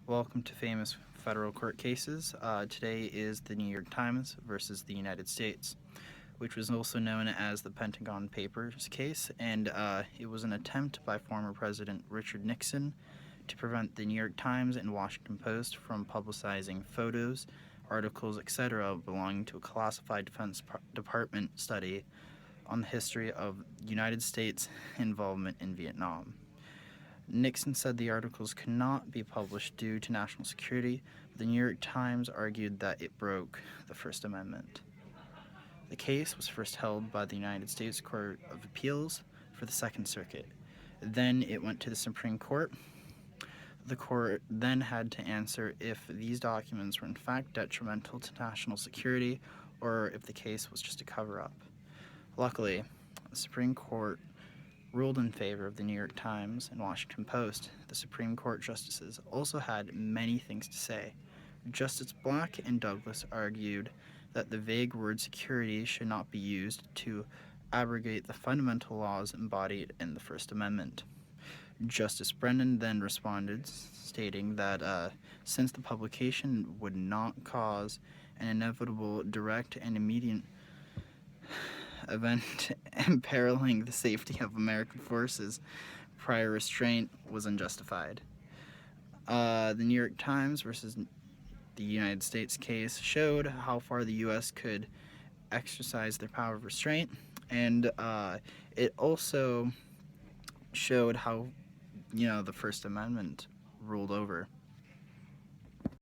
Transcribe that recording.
Welcome to Famous Federal Court Cases. Today is the New York Times versus the United States, which was also known as the Pentagon Papers case, and it was an attempt by former President Richard Nixon to prevent the New York Times and Washington Post from publicizing photos, articles, etc., belonging to a classified Defense Department study on the history of United States involvement in Vietnam. Nixon said the articles could not be published due to national security, but the New York Times argued that it broke the First Amendment. The case was first held by the United States Court of Appeals for the Second Circuit. Then it went to the Supreme Court. The court then had to answer if these documents were in fact detrimental to national security or if the case was just a cover up. Luckily, the Supreme Court ruled in favor of the New York Times and Washington Post. The Supreme Court justices also had many things to say. Justice Black and Douglas argued that the vague word security should not be used to abrogate the fundamental laws embodied in the First Amendment. Justice Brennan then responded, stating that since the publication would not cause an inevitable, direct, and immediate event imperiling the safety of American forces, prior restraint was unjustified. The New York Times versus the United States case showed how far the U.S. could exercise their power of restraint, and it also showed how, the First Amendment ruled over.